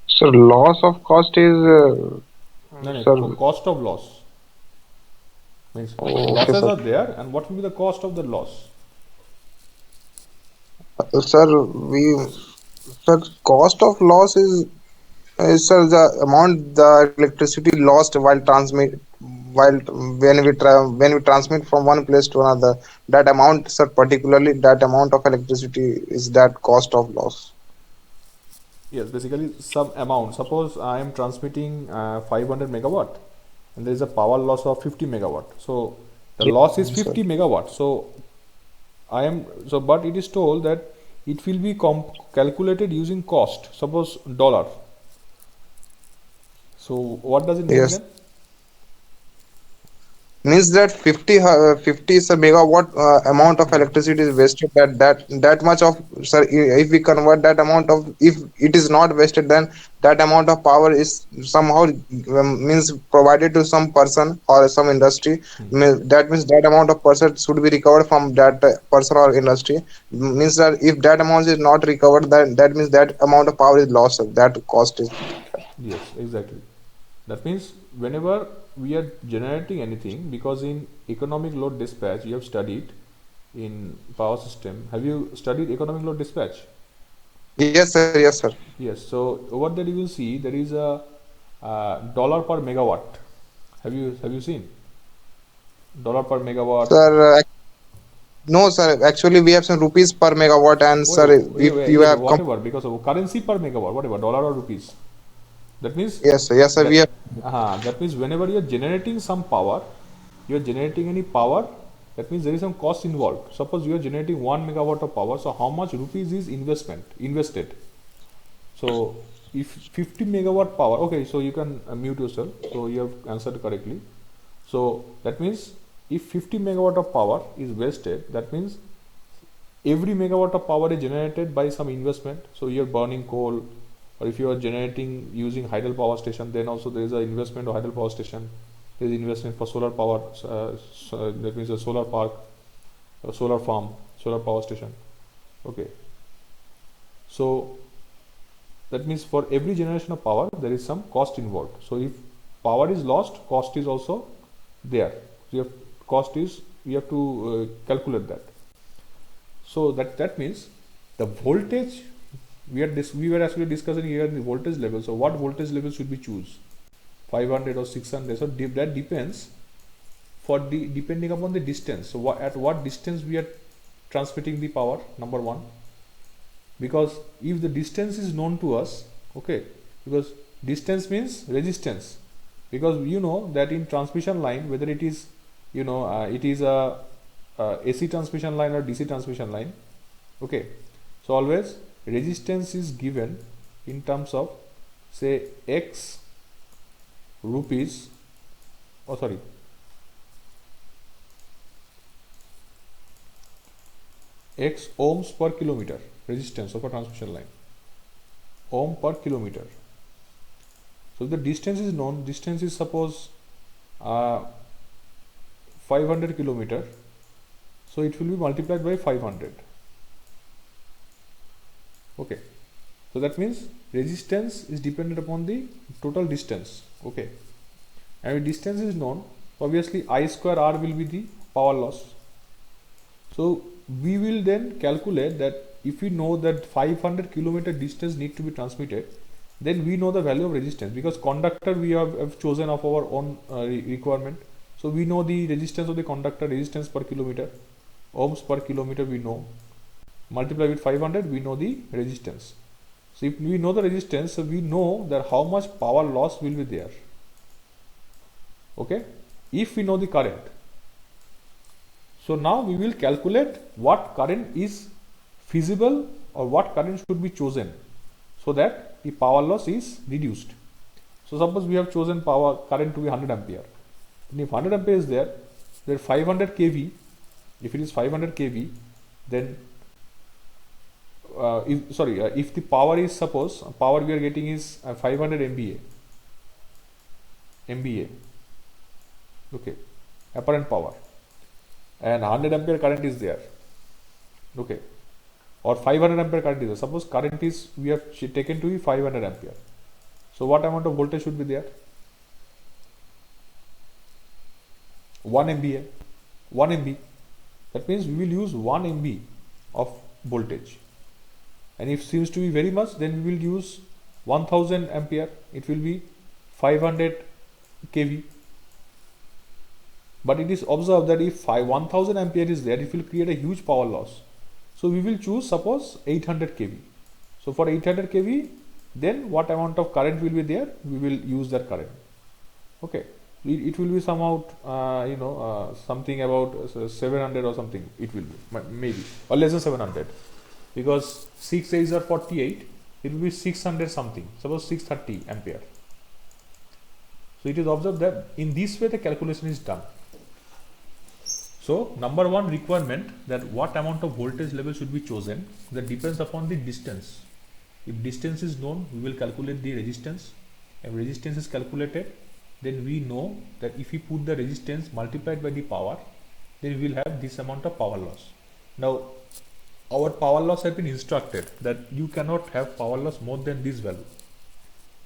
So loss of cost is No, sir. cost of loss means Okay, losses sir. are there, and what will be the cost of the loss? Sir, we sir cost of loss is the amount the electricity lost while when we transmit from one place to another. That amount, sir, particularly that amount of electricity is that cost of loss. Yes, basically some amount. Suppose I am transmitting 500 megawatt, and there is a power loss of 50 megawatt. So the Yes, loss is sir. 50 megawatt. So but it is told that it will be calculated using cost. Suppose dollar. So what does it mean Yes. then? means that 50 is a megawatt amount of Hmm. electricity is wasted, that much of, sir, if we convert that amount of, if it is not wasted, then that amount of power is somehow means provided to some person or some industry. Hmm. That means that amount of person should be recovered from that person or industry. Means that if that amount is not recovered, then that means that amount of power is lost, sir. That cost is. Yes, exactly. That means whenever we are generating anything, because in economic load dispatch you have studied in power system. Have you studied economic load dispatch? Yes, sir. Yes, sir. Yes. So over there you will see there is a dollar per megawatt. Have you seen dollar per megawatt? Sir, no, sir. Actually, we have some rupees per megawatt, and sir, if you Yeah, have whatever, because of currency per megawatt, whatever, dollar or rupees. That means yes, sir. We that have. that means whenever you are generating some power, you are generating any power. That means there is some cost involved. Suppose you are generating 1 megawatt of power. So how much rupees is invested? So if 50 megawatt power, okay, so you can mute yourself. So you have answered correctly. So that means if 50 megawatt of power is wasted, that means every megawatt of power is generated by some investment. So you're burning coal, or if you are generating using hydel power station, then also there is an investment of hydel power station. There is investment for solar power. That means a solar park, a solar farm, solar power station. Okay. So that means for every generation of power there is some cost involved. So if power is lost, cost is also there. So you have cost is, you have to calculate that. So that means the voltage, we were actually discussing here the voltage level. So what voltage level should we choose, 500 or 600? So that depends for the depending upon the distance. So at what distance we are transmitting the power, number one. Because if the distance is known to us, okay, because distance means resistance, because you know that in transmission line, whether it is, it is a AC transmission line or DC transmission line, okay, so always resistance is given in terms of, say, x rupees, oh sorry, x ohms per kilometer resistance of a transmission line, ohm per kilometer. So if the distance is known, distance is suppose uh, 500 kilometer, so it will be multiplied by 500. Okay, so that means resistance is dependent upon the total distance. Okay, and if distance is known, obviously I square r will be the power loss. So we will then calculate that if we know that 500 kilometer distance need to be transmitted, then we know the value of resistance, because conductor we have chosen of our own requirement. So we know the resistance of the conductor, resistance per kilometer, ohms per kilometer we know, multiply with 500, we know the resistance. So if we know the resistance, so we know that how much power loss will be there. Okay, if we know the current, so now we will calculate what current is feasible or what current should be chosen so that the power loss is reduced. So suppose we have chosen power current to be 100 ampere. And if 100 ampere is there, 500 kV, if it is 500 kV, then if the power is, suppose power we are getting is 500 MVA, okay, apparent power, and 100 ampere current is there, okay, or 500 ampere current is there. Suppose current is, we have taken to be 500 ampere. So what amount of voltage should be there? 1 MVA, 1 MV. That means we will use 1 MV of voltage. And if seems to be very much, then we will use 1000 ampere. It will be 500 kV. But it is observed that if 1000 ampere is there, it will create a huge power loss. So we will choose, suppose, 800 kV. So for 800 kV, then what amount of current will be there? We will use that current. Okay, it will be somehow something about 700 or something. It will be maybe, or less than 700, because 6 8s are 48. It will be 600 something. Suppose 630 ampere. So it is observed that in this way the calculation is done. So number one requirement, that what amount of voltage level should be chosen, that depends upon the distance. If distance is known, we will calculate the resistance. If resistance is calculated, then we know that if we put the resistance multiplied by the power, then we will have this amount of power loss. Now our power loss has been instructed that you cannot have power loss more than this value.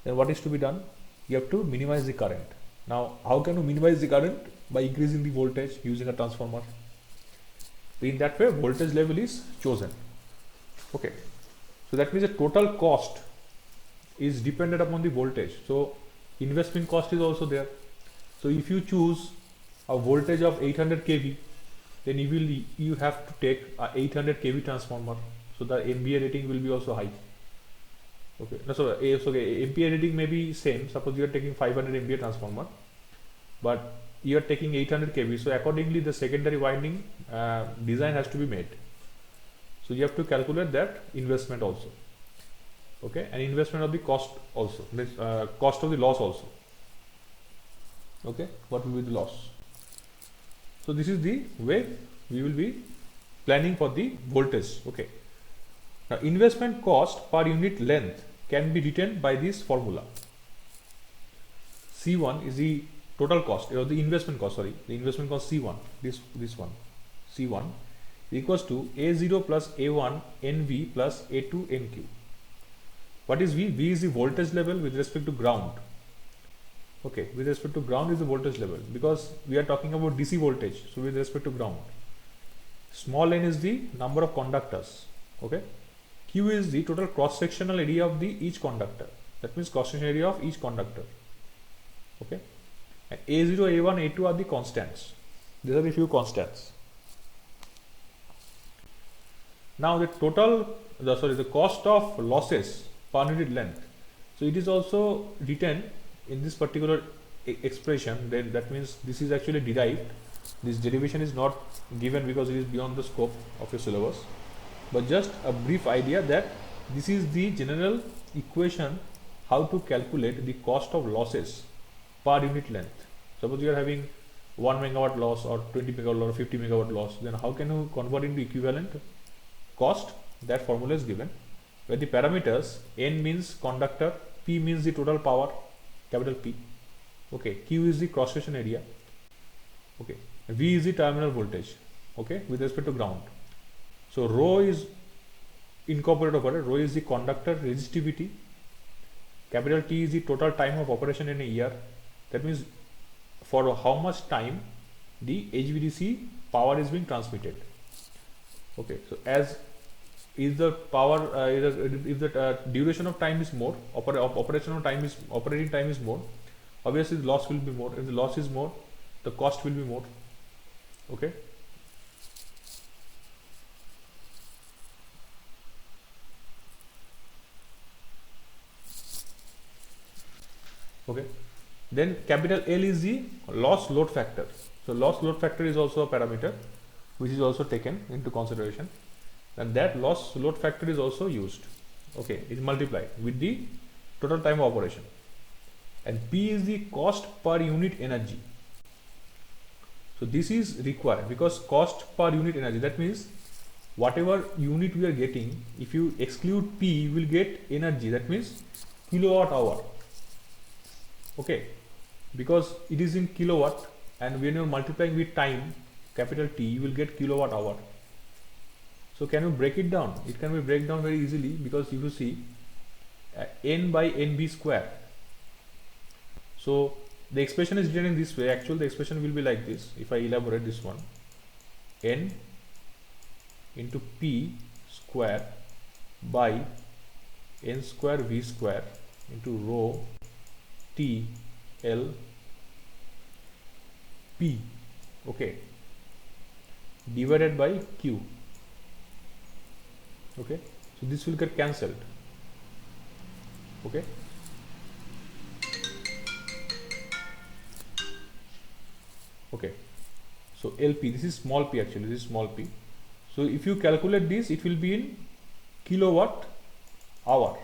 Then what is to be done? You have to minimize the current. Now how can you minimize the current? By increasing the voltage using a transformer. In that way voltage level is chosen. Okay, so that means the total cost is dependent upon the voltage. So investment cost is also there. So if you choose a voltage of 800 kV, then you have to take a 800 kV transformer, so the MVA rating will be also high. Okay, no, so MPA rating may be same. Suppose you are taking 500 MVA transformer, but you are taking 800 kV, so accordingly the secondary winding design has to be made. So you have to calculate that investment also. Okay, and investment of the cost also, cost of the loss also. Okay, what will be the loss? So this is the way we will be planning for the voltage. Okay, now investment cost per unit length can be written by this formula. C1 is the total cost, or the investment cost, sorry, the investment cost C1, this one, C1 equals to A0 plus A1 NV plus A2 NQ. What is V? V is the voltage level with respect to ground. Okay, with respect to ground is the voltage level, because we are talking about DC voltage, so with respect to ground. Small n is the number of conductors. Okay, Q is the total cross sectional area of each conductor, that means cross sectional area of each conductor. Okay, and A0, A1, A2 are the constants. These are the few constants. Now the the cost of losses per unit length, so it is also written in this particular expression. That means this is actually derived. This derivation is not given because it is beyond the scope of your syllabus, but just a brief idea that this is the general equation how to calculate the cost of losses per unit length. Suppose you are having 1 megawatt loss or 20 megawatt loss or 50 megawatt loss, then how can you convert into equivalent cost? That formula is given, where the parameters N means conductor, P means the total power, capital P. Okay, Q is the cross section area. Okay, V is the terminal voltage. Okay, with respect to ground. So rho is incorporated over it. Rho is the conductor resistivity. Capital T is the total time of operation in a year. That means for how much time the HVDC power is being transmitted. Okay, so as is the power if the duration of time is more, operating time is more, obviously the loss will be more. If the loss is more, the cost will be more. Okay, okay, then capital L is the loss load factor. So loss load factor is also a parameter which is also taken into consideration, and that loss load factor is also used. Okay, is multiplied with the total time of operation. And P is the cost per unit energy. So this is required because cost per unit energy, that means whatever unit we are getting, if you exclude P, you will get energy, that means kilowatt hour. Okay, because it is in kilowatt, and when you are multiplying with time, capital T, you will get kilowatt hour. So can you break it down? It can be break down very easily, because if you see N by NB square. So the expression is written in this way. Actually the expression will be like this. If I elaborate this one, N into P square by N square V square into rho T L P, okay, divided by Q. Okay, so this will get cancelled. Okay, okay, so LP, this is small p, actually this is small p. So if you calculate this, it will be in kilowatt hour,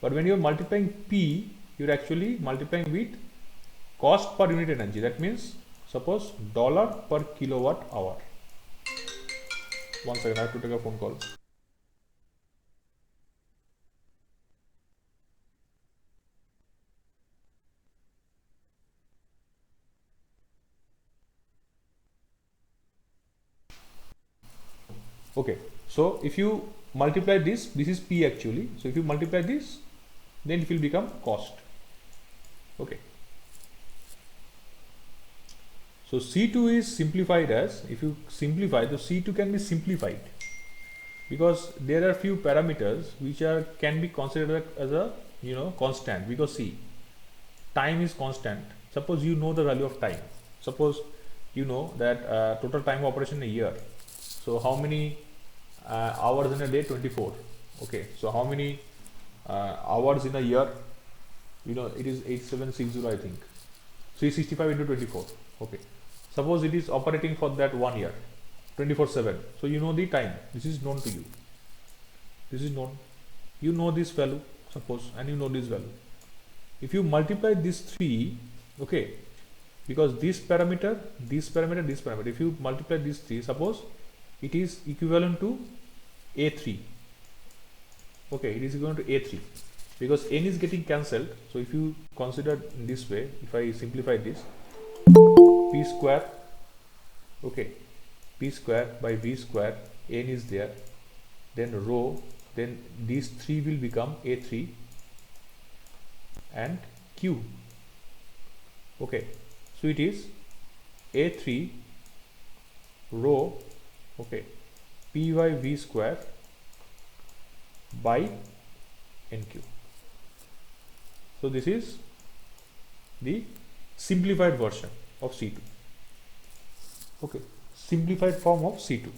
but when you are multiplying P, you are actually multiplying with cost per unit energy. That means suppose dollar per kilowatt hour. One second, I have to take a phone call. Okay, so if you multiply this is P actually. So if you multiply this, then it will become cost. Okay. So C2 is simplified as, if you simplify, the C2 can be simplified because there are few parameters which can be considered as a constant, because see, time is constant. Suppose you know the value of time. Suppose you know that total time of operation in a year. So how many hours in a day? 24. Okay, so how many hours in a year? It is 8760, I think. 365 into 24. Okay, suppose it is operating for that 1 year, 24/7. So you know the time. This is known to you. This is known. You know this value, suppose, and you know this value. If you multiply these three, okay, because this parameter, this parameter, this parameter, if you multiply these three, suppose it is equivalent to A3. Okay, it is equivalent to A3 because n is getting cancelled. So if you consider in this way, if I simplify this, P square, okay, P square by V square, n is there, then rho, then these three will become A3 and Q. Okay, so it is A3 rho, okay, P by V square by NQ. So this is the simplified version of C2. Okay, simplified form of C2.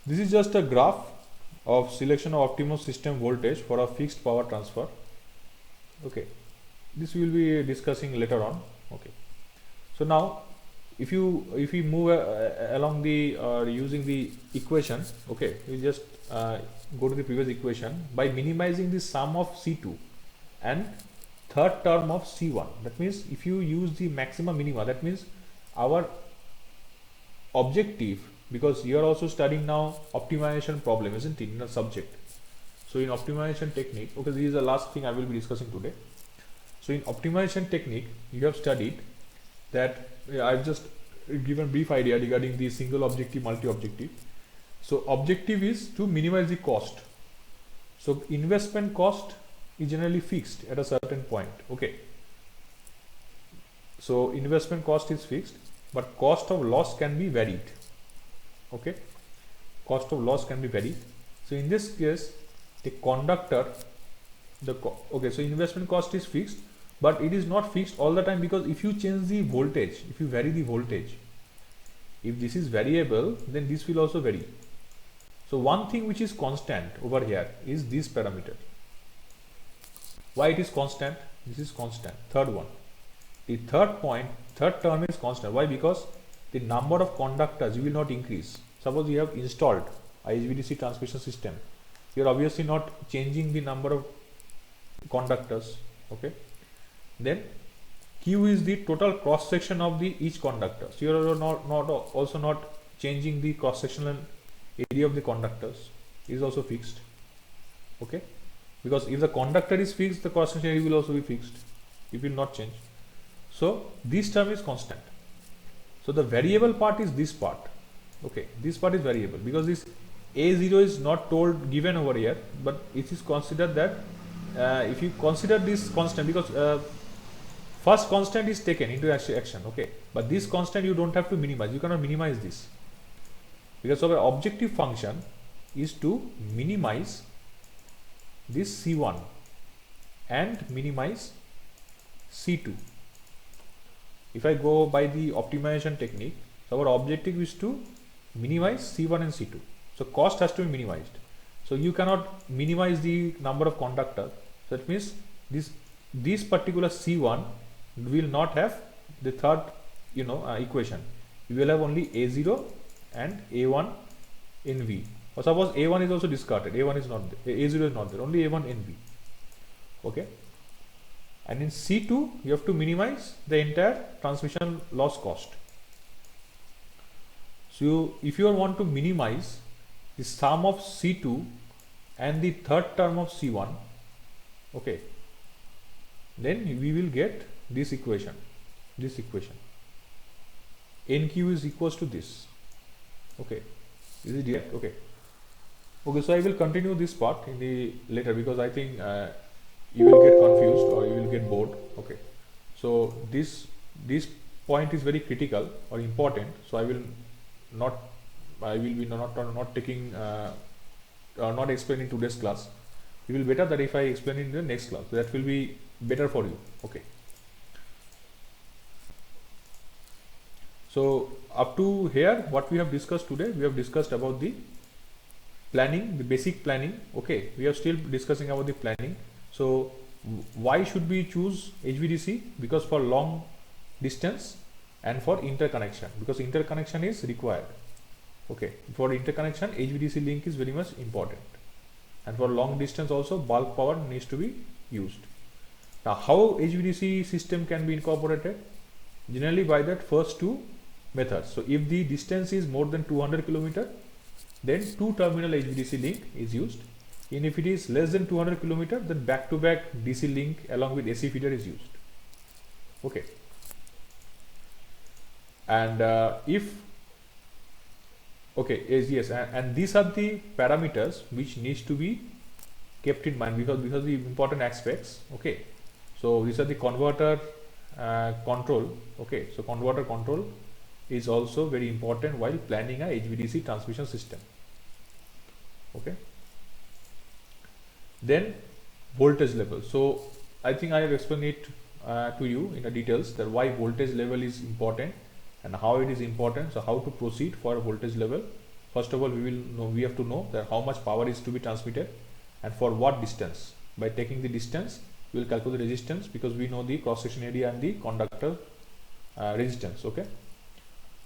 This is just a graph of selection of optimum system voltage for a fixed power transfer. Okay, this we will be discussing later on. Okay, so now if we move along the using the equation, okay, we just go to the previous equation by minimizing the sum of C2 and third term of C1. That means if you use the maxima minima, that means our objective, because you are also studying now optimization problem, isn't it, in a subject. So in optimization technique, okay, this is the last thing I will be discussing today. So in optimization technique, you have studied that I've just given brief idea regarding the single objective, multi-objective. So objective is to minimize the cost. So investment cost is generally fixed at a certain point. Okay, so investment cost is fixed, but cost of loss can be varied. Okay, cost of loss can be varied. So in this case, the conductor, okay, so investment cost is fixed, but it is not fixed all the time, because if you change the voltage, if you vary the voltage, if this is variable, then this will also vary. So one thing which is constant over here is this parameter. Why it is constant? This is constant. Third one, the third term is constant. Why? Because the number of conductors you will not increase. Suppose you have installed a HVDC transmission system, you are obviously not changing the number of conductors. Okay, then Q is the total cross section of the each conductor. So you are also not changing the cross sectional area of the conductors. It is also fixed. Okay, because if the conductor is fixed, the cross section area will also be fixed. It will not change. So this term is constant. So the variable part is this part. Okay, this part is variable because this A0 is not given over here, but it is considered that if you consider this constant, because first constant is taken into action. Okay, but this constant you don't have to minimize. You cannot minimize this, because our objective function is to minimize this C1 and minimize C2. If I go by the optimization technique, so our objective is to minimize C1 and C2. So cost has to be minimized. So you cannot minimize the number of conductors. So that means this particular C1 will not have the third equation. You will have only A0 and A1 in V. Or suppose A1 is also discarded. A1 is not there. A0 is not there. Only A1 in V. Okay. and in C2 you have to minimize the entire transmission loss cost. So if you want to minimize the sum of C2 and the third term of C1, okay, then we will get this equation. NQ is equals to this. Okay, is it here? Okay. Okay, so I will continue this part in the later, because I think you will get confused or you will get bored. Okay, so this point is very critical or important, so I will be not taking not explaining today's class. It will be better that if I explain in the next class. That will be better for you. Okay, so up to here what we have discussed today, we have discussed about the planning, the basic planning. Okay, we are still discussing about the planning. So why should we choose HVDC? Because for long distance and for interconnection, because interconnection is required. Okay, for interconnection HVDC link is very much important, and for long distance also bulk power needs to be used. Now how HVDC system can be incorporated? Generally by that first two methods. So if the distance is more than 200 km, then two terminal HVDC link is used, and if it is less than 200 km, then back to back DC link along with AC feeder is used. Okay, and if okay, yes, and these are the parameters which needs to be kept in mind, because these are the important aspects. Okay, so these are the converter control. Okay, so converter control is also very important while planning a HVDC transmission system. Okay, then voltage level. So I think I have explained it to you in the details, that why voltage level is important and how it is important. So how to proceed for a voltage level? First of all, we have to know that how much power is to be transmitted and for what distance. By taking the distance, we will calculate the resistance, because we know the cross section area and the conductor resistance. Okay,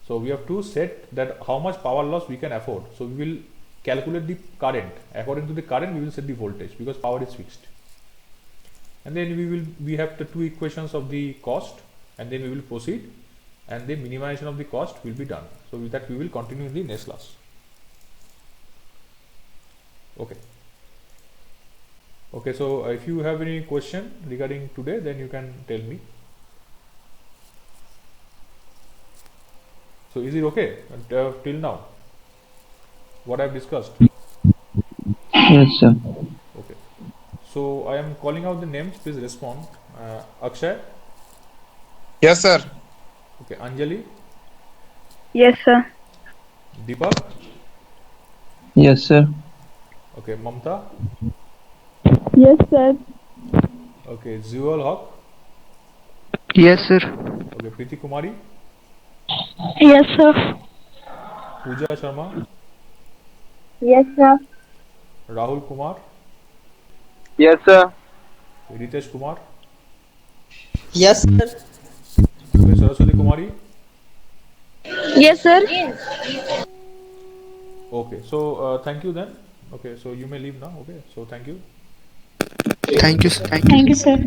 so we have to set that how much power loss we can afford. So we will calculate the current. According to the current, we will set the voltage, because power is fixed. And then we have the two equations of the cost, and then we will proceed, and the minimization of the cost will be done. So with that we will continue in the next class. Okay. Okay, so if you have any question regarding today, then you can tell me. So is it okay till now what I have discussed? Yes, sir. Okay, so I am calling out the names, please respond. Akshay. Yes, sir. Okay, Anjali. Yes, sir. Deepak. Yes, sir. Okay, Mamta. Yes, sir. Okay, Zual Haq. Yes, sir. Okay, Preeti Kumari. Yes, sir. Pooja Sharma. Yes, sir. Rahul Kumar. Yes, sir. Ritesh Kumar. Yes, sir. Okay, Saraswati Kumari. Yes, sir. Okay, so thank you then. Okay, so you may leave now. Okay, so thank you. Thank you, sir. Thank you, sir.